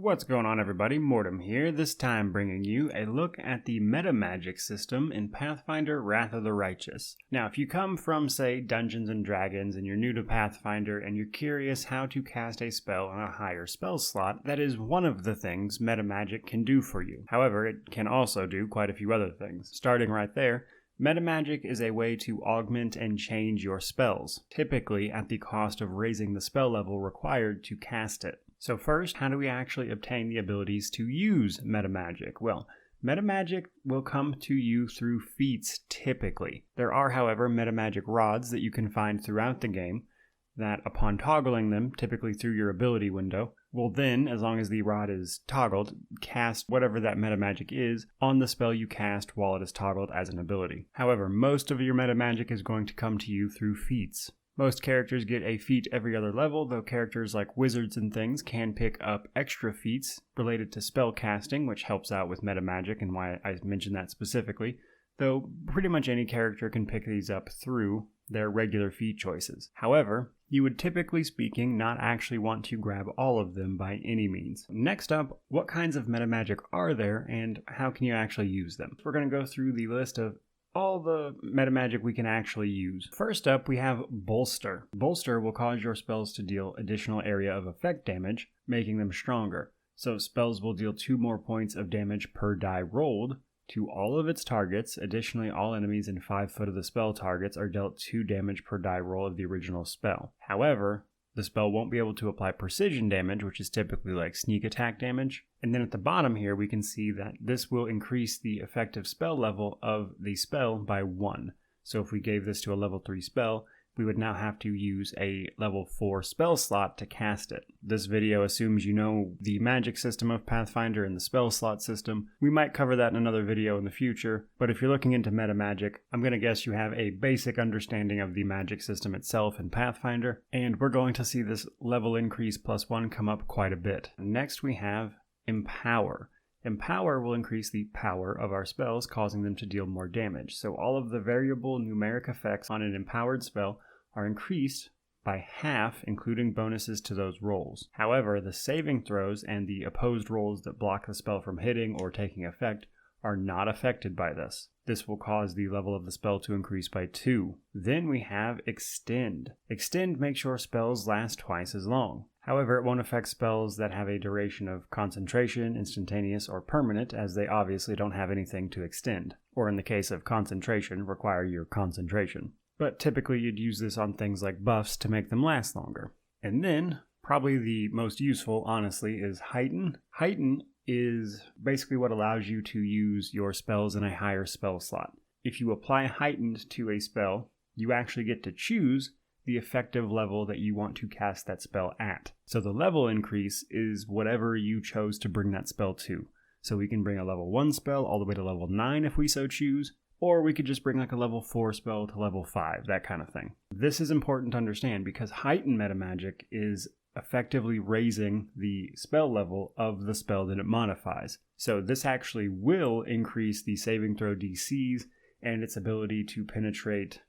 What's going on, everybody? Mortem here, this time bringing you a look at the Metamagic system in Pathfinder Wrath of the Righteous. Now, if you come from, say, Dungeons & Dragons and you're new to Pathfinder and you're curious how to cast a spell on a higher spell slot, that is one of the things Metamagic can do for you. However, it can also do quite a few other things. Starting right there, Metamagic is a way to augment and change your spells, typically at the cost of raising the spell level required to cast it. So first, how do we actually obtain the abilities to use Metamagic? Well, Metamagic will come to you through feats typically. There are, however, Metamagic rods that you can find throughout the game that upon toggling them, typically through your ability window, will then, as long as the rod is toggled, cast whatever that Metamagic is on the spell you cast while it is toggled as an ability. However, most of your Metamagic is going to come to you through feats. Most characters get a feat every other level, though characters like wizards and things can pick up extra feats related to spell casting, which helps out with Metamagic and why I mentioned that specifically, though pretty much any character can pick these up through their regular feat choices. However, you would typically speaking not actually want to grab all of them by any means. Next up, what kinds of Metamagic are there and how can you actually use them? We're going to go through the list of all the Metamagic we can actually use. First up, we have Bolster. Bolster will cause your spells to deal additional area of effect damage, making them stronger. So spells will deal 2 more points of damage per die rolled to all of its targets. Additionally, all enemies in 5 foot of the spell targets are dealt 2 damage per die roll of the original spell. However, the spell won't be able to apply precision damage, which is typically like sneak attack damage. And then at the bottom here, we can see that this will increase the effective spell level of the spell by 1. So if we gave this to a level 3 spell, we would now have to use a level 4 spell slot to cast it. This video assumes you know the magic system of Pathfinder and the spell slot system. We might cover that in another video in the future, but if you're looking into Metamagic, I'm going to guess you have a basic understanding of the magic system itself in Pathfinder, and we're going to see this level increase +1 come up quite a bit. Next we have Empower. Empower will increase the power of our spells, causing them to deal more damage. So all of the variable numeric effects on an empowered spell are increased by half, including bonuses to those rolls. However, the saving throws and the opposed rolls that block the spell from hitting or taking effect are not affected by this. This will cause the level of the spell to increase by 2. Then we have Extend. Extend makes your spells last twice as long. However, it won't affect spells that have a duration of concentration, instantaneous, or permanent, as they obviously don't have anything to extend, or in the case of concentration, require your concentration. But typically you'd use this on things like buffs to make them last longer. And then, probably the most useful, honestly, is Heighten. Heighten is basically what allows you to use your spells in a higher spell slot. If you apply Heightened to a spell, you actually get to choose the effective level that you want to cast that spell at. So the level increase is whatever you chose to bring that spell to. So we can bring a level 1 spell all the way to level 9 if we so choose, or we could just bring like a level 4 spell to level 5, that kind of thing. This is important to understand because Heightened Metamagic is effectively raising the spell level of the spell that it modifies. So this actually will increase the saving throw DCs and its ability to penetrate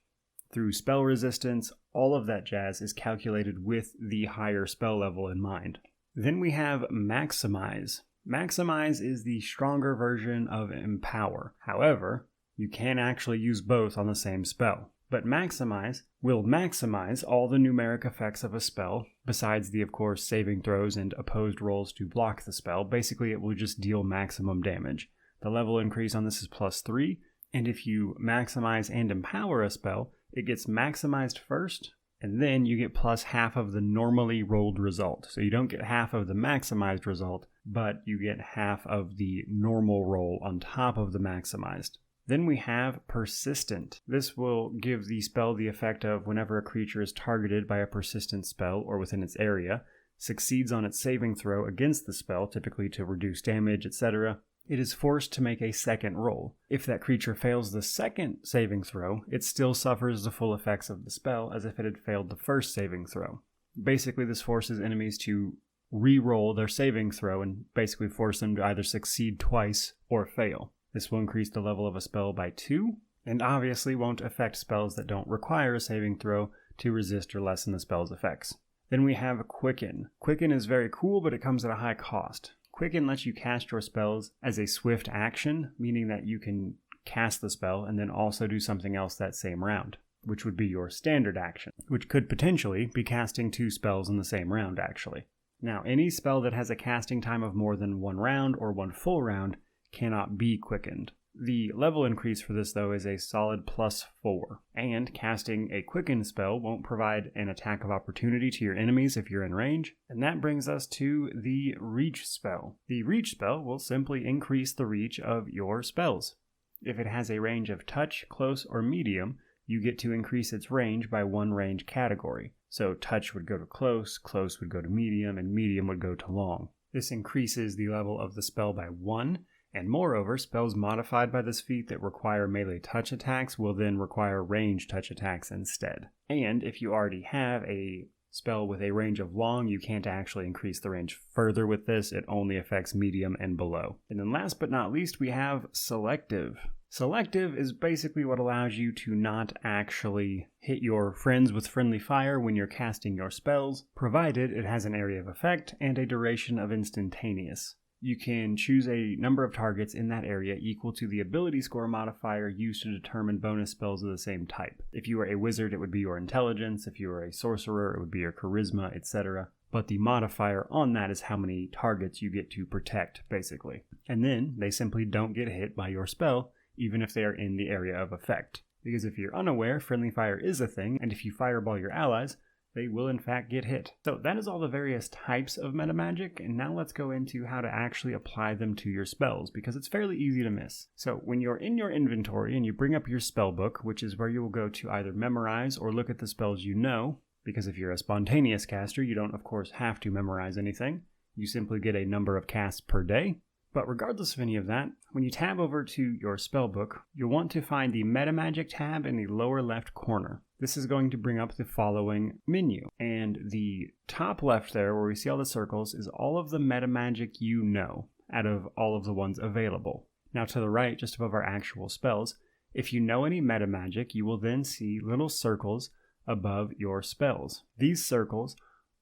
through spell resistance. All of that jazz is calculated with the higher spell level in mind. Then we have Maximize. Maximize is the stronger version of Empower. However, you can actually use both on the same spell. But Maximize will maximize all the numeric effects of a spell, besides the, of course, saving throws and opposed rolls to block the spell. Basically, it will just deal maximum damage. The level increase on this is +3, and if you maximize and empower a spell, it gets maximized first, and then you get +half of the normally rolled result. So you don't get half of the maximized result, but you get half of the normal roll on top of the maximized. Then we have Persistent. This will give the spell the effect of whenever a creature is targeted by a persistent spell or within its area, succeeds on its saving throw against the spell, typically to reduce damage, etc., it is forced to make a second roll. If that creature fails the second saving throw, it still suffers the full effects of the spell as if it had failed the first saving throw. Basically, this forces enemies to re-roll their saving throw and basically force them to either succeed twice or fail. This will increase the level of a spell by 2, and obviously won't affect spells that don't require a saving throw to resist or lessen the spell's effects. Then we have Quicken. Quicken is very cool, but it comes at a high cost. Quicken lets you cast your spells as a swift action, meaning that you can cast the spell and then also do something else that same round, which would be your standard action, which could potentially be casting 2 spells in the same round, actually. Now, any spell that has a casting time of more than 1 round or 1 full round cannot be quickened. The level increase for this, though, is a solid +4, and casting a quicken spell won't provide an attack of opportunity to your enemies if you're in range, and that brings us to the reach spell. The reach spell will simply increase the reach of your spells. If it has a range of touch, close, or medium, you get to increase its range by 1 range category. So touch would go to close, close would go to medium, and medium would go to long. This increases the level of the spell by 1, and moreover, spells modified by this feat that require melee touch attacks will then require range touch attacks instead. And if you already have a spell with a range of long, you can't actually increase the range further with this. It only affects medium and below. And then last but not least, we have selective. Selective is basically what allows you to not actually hit your friends with friendly fire when you're casting your spells, provided it has an area of effect and a duration of instantaneous. You can choose a number of targets in that area equal to the ability score modifier used to determine bonus spells of the same type. If you were a wizard, it would be your intelligence. If you were a sorcerer, it would be your charisma, etc. But the modifier on that is how many targets you get to protect, basically. And then they simply don't get hit by your spell, even if they are in the area of effect. Because if you're unaware, friendly fire is a thing, and if you fireball your allies, they will in fact get hit. So that is all the various types of metamagic, and now let's go into how to actually apply them to your spells, because it's fairly easy to miss. So when you're in your inventory and you bring up your spell book, which is where you will go to either memorize or look at the spells you know, because if you're a spontaneous caster, you don't of course have to memorize anything. You simply get a number of casts per day. But regardless of any of that, when you tab over to your spellbook, you'll want to find the Metamagic tab in the lower left corner. This is going to bring up the following menu. And the top left there, where we see all the circles, is all of the Metamagic you know, out of all of the ones available. Now to the right, just above our actual spells, if you know any Metamagic, you will then see little circles above your spells. These circles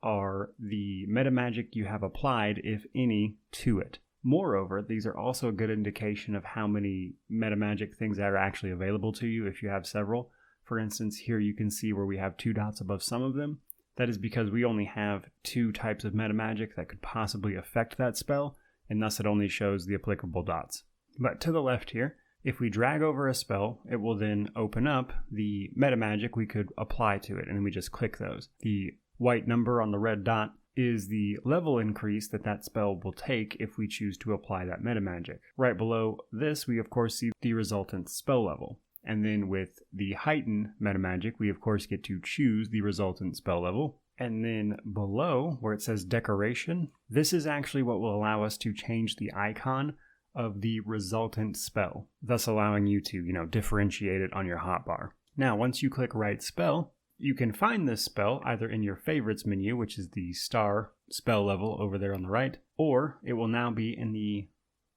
are the Metamagic you have applied, if any, to it. Moreover, these are also a good indication of how many metamagic things that are actually available to you if you have several. For instance, here you can see where we have 2 dots above some of them. That is because we only have 2 types of metamagic that could possibly affect that spell, and thus it only shows the applicable dots. But to the left here, if we drag over a spell, it will then open up the metamagic we could apply to it, and then we just click those. The white number on the red dot is the level increase that that spell will take if we choose to apply that metamagic. Right below this, we of course see the resultant spell level. And then with the heighten metamagic, we of course get to choose the resultant spell level. And then below, where it says decoration, this is actually what will allow us to change the icon of the resultant spell, thus allowing you to, differentiate it on your hotbar. Now, once you click Write Spell, you can find this spell either in your favorites menu, which is the star spell level over there on the right, or it will now be in the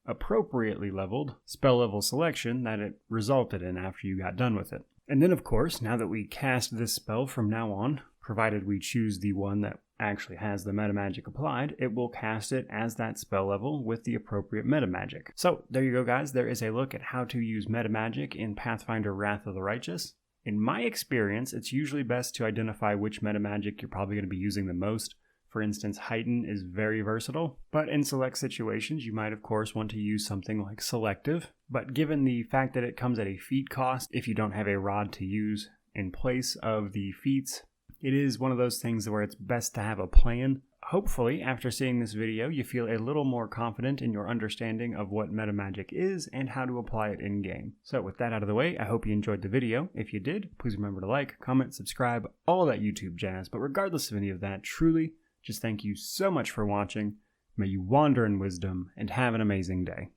appropriately leveled spell level selection that it resulted in after you got done with it. And then of course, now that we cast this spell from now on, provided we choose the one that actually has the metamagic applied, it will cast it as that spell level with the appropriate metamagic. So there you go guys, there is a look at how to use metamagic in Pathfinder Wrath of the Righteous. In my experience, it's usually best to identify which metamagic you're probably going to be using the most. For instance, Heighten is very versatile, but in select situations you might of course want to use something like Selective. But given the fact that it comes at a feat cost, if you don't have a rod to use in place of the feats, it is one of those things where it's best to have a plan. Hopefully, after seeing this video, you feel a little more confident in your understanding of what metamagic is and how to apply it in-game. So with that out of the way, I hope you enjoyed the video. If you did, please remember to like, comment, subscribe, all that YouTube jazz. But regardless of any of that, truly, just thank you so much for watching. May you wander in wisdom and have an amazing day.